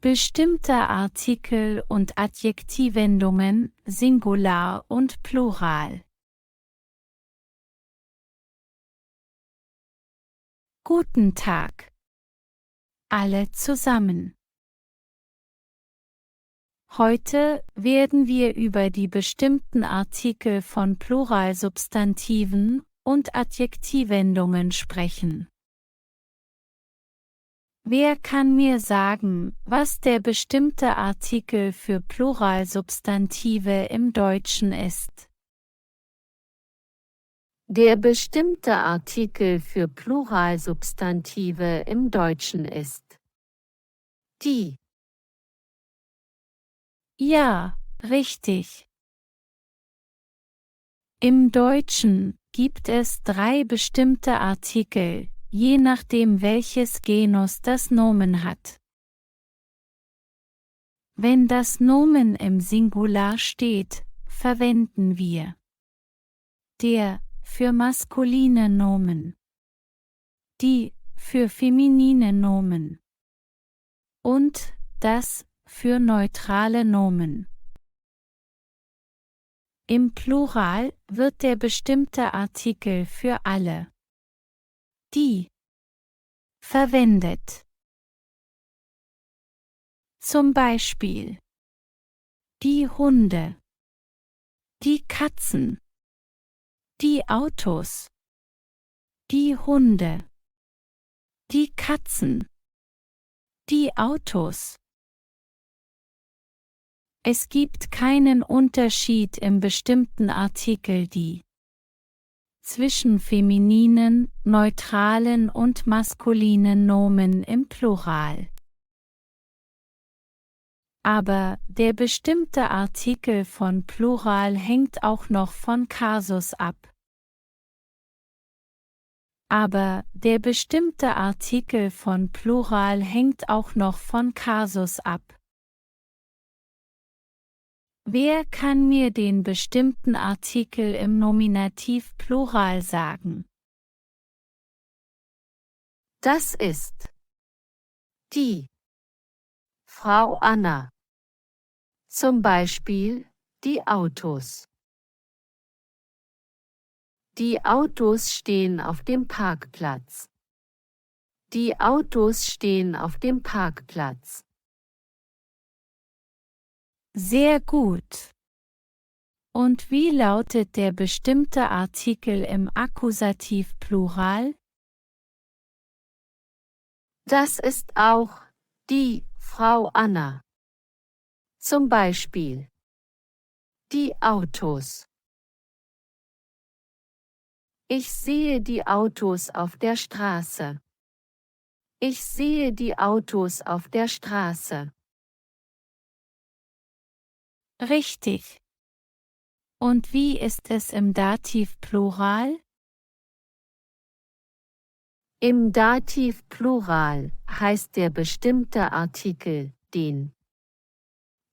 Bestimmte Artikel und Adjektivendungen, Singular und Plural. Guten Tag. Alle zusammen. Heute werden wir über die bestimmten Artikel von Pluralsubstantiven und Adjektivendungen sprechen. Wer kann mir sagen, was der bestimmte Artikel für Pluralsubstantive im Deutschen ist? Der bestimmte Artikel für Pluralsubstantive im Deutschen ist die. Ja, richtig. Im Deutschen gibt es 3 bestimmte Artikel, je nachdem welches Genus das Nomen hat. Wenn das Nomen im Singular steht, verwenden wir der für maskuline Nomen, die für feminine Nomen und das für neutrale Nomen. Im Plural wird der bestimmte Artikel für alle, die, verwendet. Zum Beispiel die Hunde, die Katzen, die Autos, die Hunde, die Katzen, die Autos. Es gibt keinen Unterschied im bestimmten Artikel die zwischen femininen, neutralen und maskulinen Nomen im Plural. Aber der bestimmte Artikel von Plural hängt auch noch von Kasus ab. Aber der bestimmte Artikel von Plural hängt auch noch von Kasus ab. Wer kann mir den bestimmten Artikel im Nominativ Plural sagen? Das ist die Frau Anna. Zum Beispiel die Autos. Die Autos stehen auf dem Parkplatz. Die Autos stehen auf dem Parkplatz. Sehr gut. Und wie lautet der bestimmte Artikel im Akkusativ Plural? Das ist auch die Frau Anna. Zum Beispiel die Autos. Ich sehe die Autos auf der Straße. Ich sehe die Autos auf der Straße. Richtig. Und wie ist es im Dativ Plural? Im Dativ Plural heißt der bestimmte Artikel den.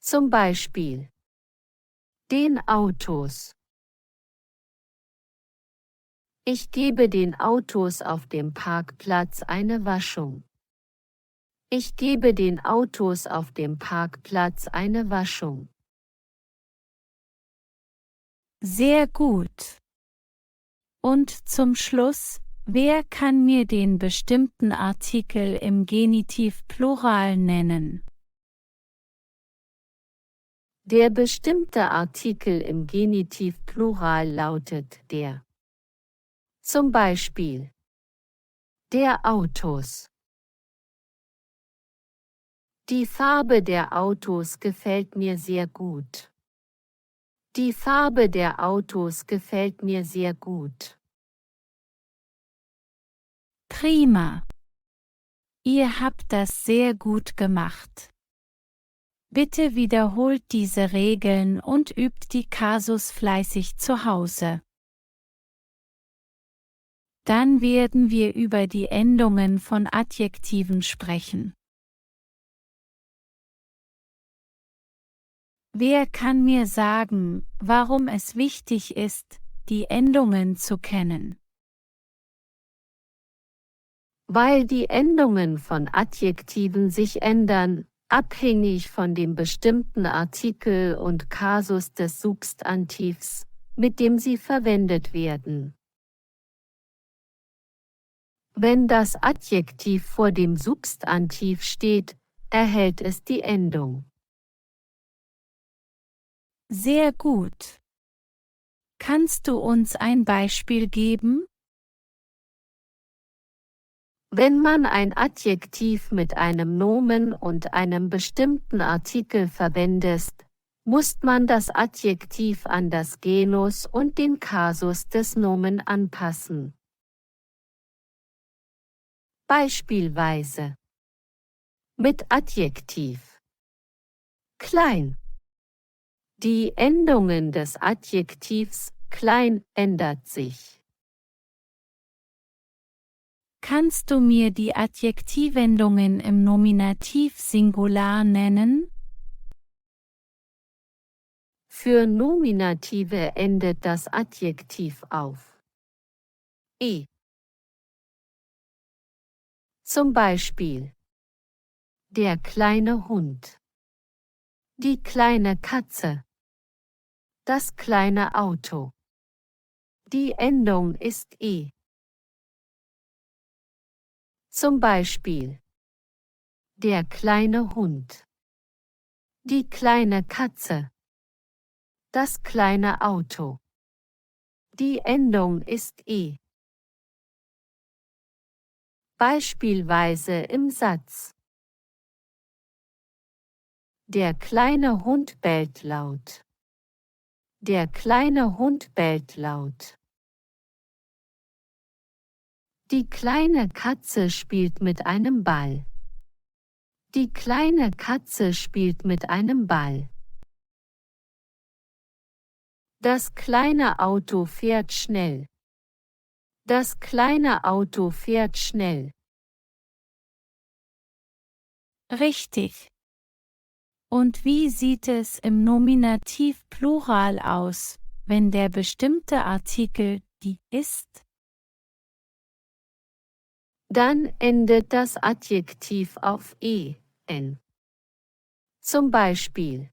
Zum Beispiel den Autos. Ich gebe den Autos auf dem Parkplatz eine Waschung. Ich gebe den Autos auf dem Parkplatz eine Waschung. Sehr gut. Und zum Schluss, wer kann mir den bestimmten Artikel im Genitiv Plural nennen? Der bestimmte Artikel im Genitiv Plural lautet der. Zum Beispiel der Autos. Die Farbe der Autos gefällt mir sehr gut. Die Farbe der Autos gefällt mir sehr gut. Prima. Ihr habt das sehr gut gemacht. Bitte wiederholt diese Regeln und übt die Kasus fleißig zu Hause. Dann werden wir über die Endungen von Adjektiven sprechen. Wer kann mir sagen, warum es wichtig ist, die Endungen zu kennen? Weil die Endungen von Adjektiven sich ändern, abhängig von dem bestimmten Artikel und Kasus des Substantivs, mit dem sie verwendet werden. Wenn das Adjektiv vor dem Substantiv steht, erhält es die Endung. Sehr gut. Kannst du uns ein Beispiel geben? Wenn man ein Adjektiv mit einem Nomen und einem bestimmten Artikel verwendet, muss man das Adjektiv an das Genus und den Kasus des Nomen anpassen. Beispielsweise mit Adjektiv klein. Die Endungen des Adjektivs klein ändert sich. Kannst du mir die Adjektivendungen im Nominativ Singular nennen? Für Nominative endet das Adjektiv auf e. Zum Beispiel der kleine Hund, die kleine Katze, das kleine Auto. Die Endung ist e. Zum Beispiel der kleine Hund, die kleine Katze, das kleine Auto. Die Endung ist e. Beispielsweise im Satz. Der kleine Hund bellt laut. Der kleine Hund bellt laut. Die kleine Katze spielt mit einem Ball. Die kleine Katze spielt mit einem Ball. Das kleine Auto fährt schnell. Das kleine Auto fährt schnell. Richtig. Und wie sieht es im Nominativ Plural aus, wenn der bestimmte Artikel die ist? Dann endet das Adjektiv auf en. Zum Beispiel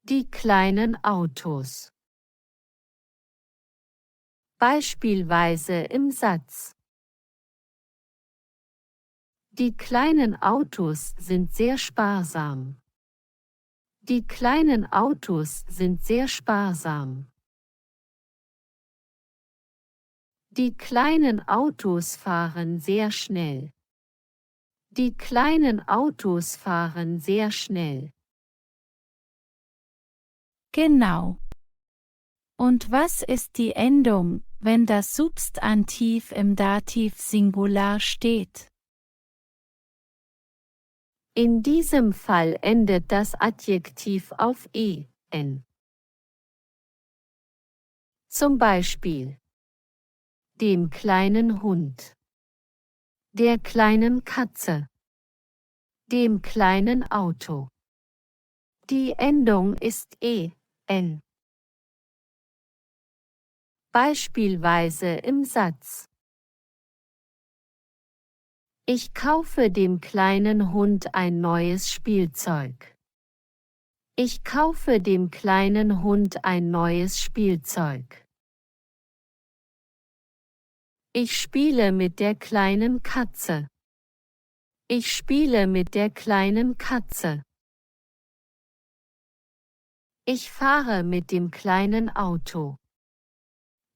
die kleinen Autos. Beispielsweise im Satz. Die kleinen Autos sind sehr sparsam. Die kleinen Autos sind sehr sparsam. Die kleinen Autos fahren sehr schnell. Die kleinen Autos fahren sehr schnell. Genau. Und was ist die Endung, wenn das Substantiv im Dativ Singular steht? In diesem Fall endet das Adjektiv auf en. Zum Beispiel dem kleinen Hund, der kleinen Katze, dem kleinen Auto. Die Endung ist en. Beispielsweise im Satz. Ich kaufe dem kleinen Hund ein neues Spielzeug. Ich kaufe dem kleinen Hund ein neues Spielzeug. Ich spiele mit der kleinen Katze. Ich spiele mit der kleinen Katze. Ich fahre mit dem kleinen Auto.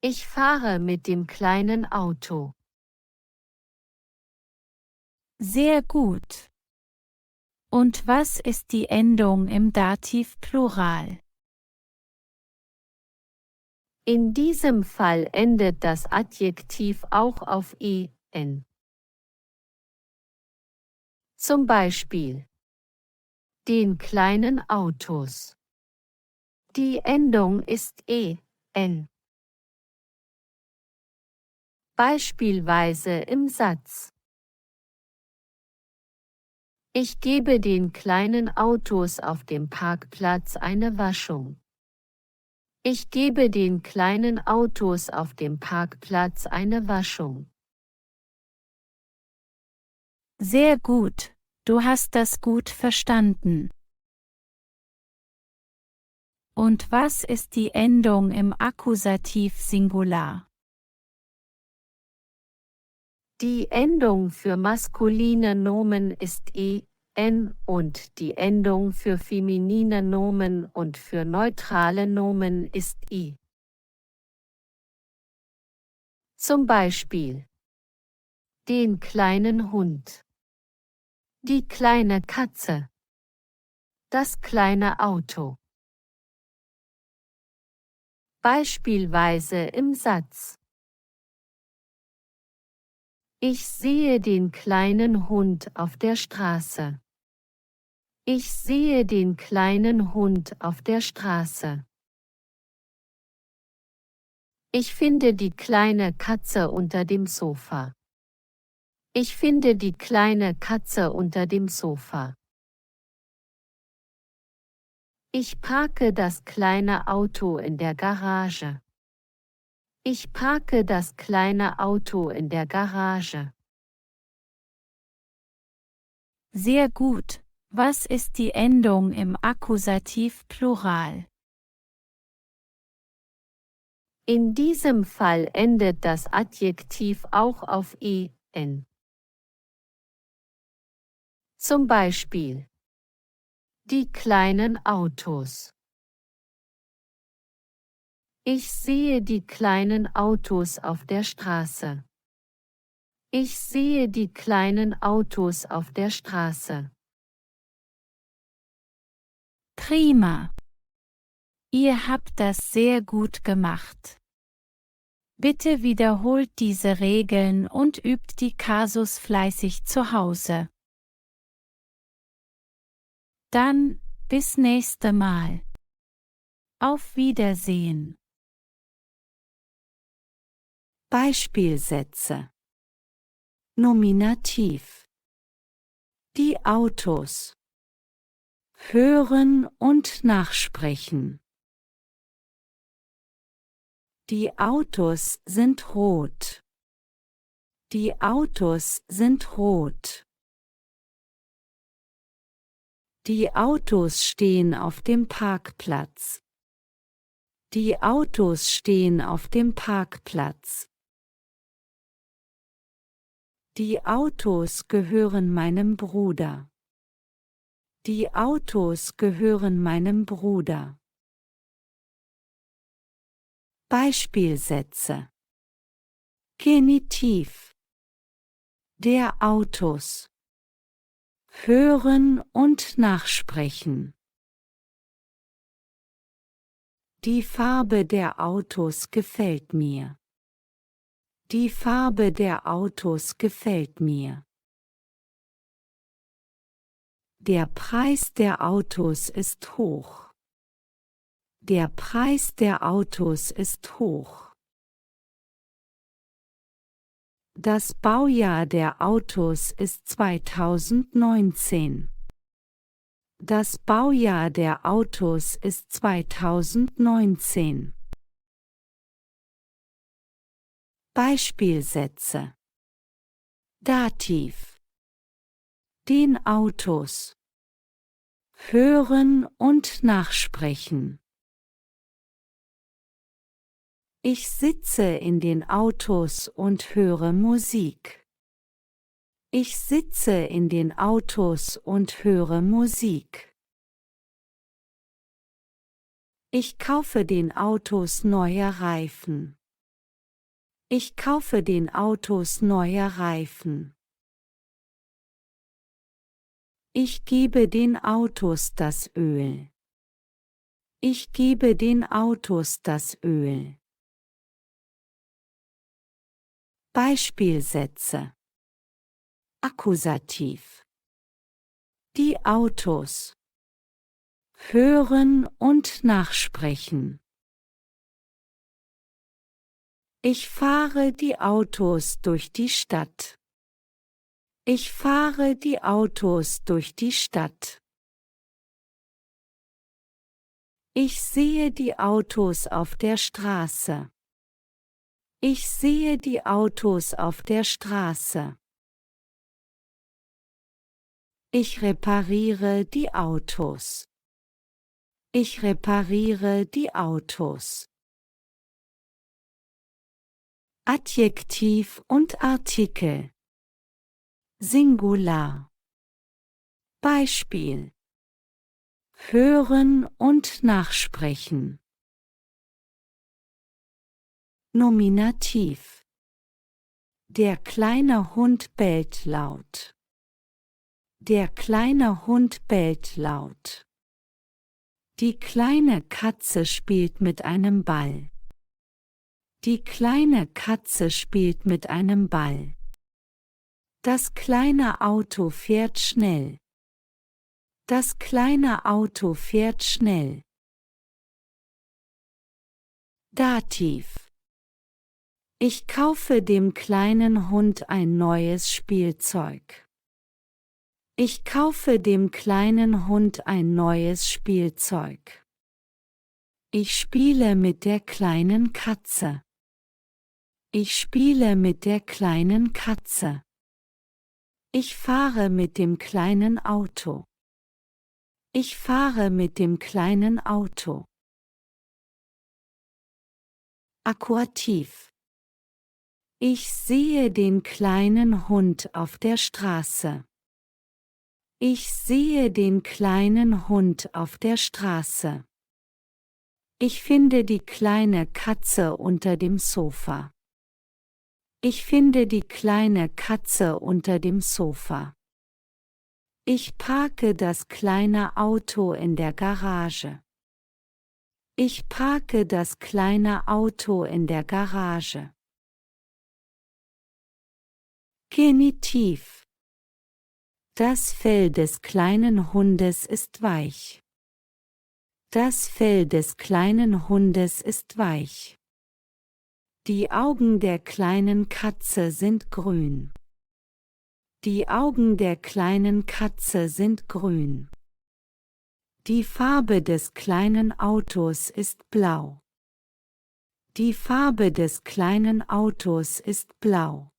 Ich fahre mit dem kleinen Auto. Sehr gut. Und was ist die Endung im Dativ Plural? In diesem Fall endet das Adjektiv auch auf en. Zum Beispiel den kleinen Autos. Die Endung ist en. Beispielsweise im Satz. Ich gebe den kleinen Autos auf dem Parkplatz eine Waschung. Ich gebe den kleinen Autos auf dem Parkplatz eine Waschung. Sehr gut. Du hast das gut verstanden. Und was ist die Endung im Akkusativ Singular? Die Endung für maskuline Nomen ist en und die Endung für feminine Nomen und für neutrale Nomen ist i. Zum Beispiel den kleinen Hund, die kleine Katze, das kleine Auto. Beispielsweise im Satz: Ich sehe den kleinen Hund auf der Straße. Ich sehe den kleinen Hund auf der Straße. Ich finde die kleine Katze unter dem Sofa. Ich finde die kleine Katze unter dem Sofa. Ich parke das kleine Auto in der Garage. Ich parke das kleine Auto in der Garage. Sehr gut. Was ist die Endung im Akkusativ Plural? In diesem Fall endet das Adjektiv auch auf en. Zum Beispiel die kleinen Autos. Ich sehe die kleinen Autos auf der Straße. Ich sehe die kleinen Autos auf der Straße. Prima. Ihr habt das sehr gut gemacht. Bitte wiederholt diese Regeln und übt die Kasus fleißig zu Hause. Dann, bis nächste Mal. Auf Wiedersehen. Beispielsätze. Nominativ. Die Autos. Hören und nachsprechen. Die Autos sind rot. Die Autos sind rot. Die Autos stehen auf dem Parkplatz. Die Autos stehen auf dem Parkplatz. Die Autos gehören meinem Bruder. Die Autos gehören meinem Bruder. Beispielsätze. Genitiv. Der Autos. Hören und nachsprechen. Die Farbe der Autos gefällt mir. Die Farbe der Autos gefällt mir. Der Preis der Autos ist hoch. Der Preis der Autos ist hoch. Das Baujahr der Autos ist 2019. Das Baujahr der Autos ist 2019. Beispielsätze. Dativ. Den Autos. Hören und nachsprechen. Ich sitze in den Autos und höre Musik. Ich sitze in den Autos und höre Musik. Ich kaufe den Autos neue Reifen. Ich kaufe den Autos neue Reifen. Ich gebe den Autos das Öl. Ich gebe den Autos das Öl. Beispielsätze. Akkusativ. Die Autos. Hören und nachsprechen. Ich fahre die Autos durch die Stadt. Ich fahre die Autos durch die Stadt. Ich sehe die Autos auf der Straße. Ich sehe die Autos auf der Straße. Ich repariere die Autos. Ich repariere die Autos. Adjektiv und Artikel. Singular. Beispiel: hören und nachsprechen. Nominativ: der kleine Hund bellt laut. Der kleine Hund bellt laut. Die kleine Katze spielt mit einem Ball. Die kleine Katze spielt mit einem Ball. Das kleine Auto fährt schnell. Das kleine Auto fährt schnell. Dativ: ich kaufe dem kleinen Hund ein neues Spielzeug. Ich kaufe dem kleinen Hund ein neues Spielzeug. Ich spiele mit der kleinen Katze. Ich spiele mit der kleinen Katze. Ich fahre mit dem kleinen Auto. Ich fahre mit dem kleinen Auto. Akkusativ: ich sehe den kleinen Hund auf der Straße. Ich sehe den kleinen Hund auf der Straße. Ich finde die kleine Katze unter dem Sofa. Ich finde die kleine Katze unter dem Sofa. Ich parke das kleine Auto in der Garage. Ich parke das kleine Auto in der Garage. Genitiv: das Fell des kleinen Hundes ist weich. Das Fell des kleinen Hundes ist weich. Die Augen der kleinen Katze sind grün. Die Augen der kleinen Katze sind grün. Die Farbe des kleinen Autos ist blau. Die Farbe des kleinen Autos ist blau.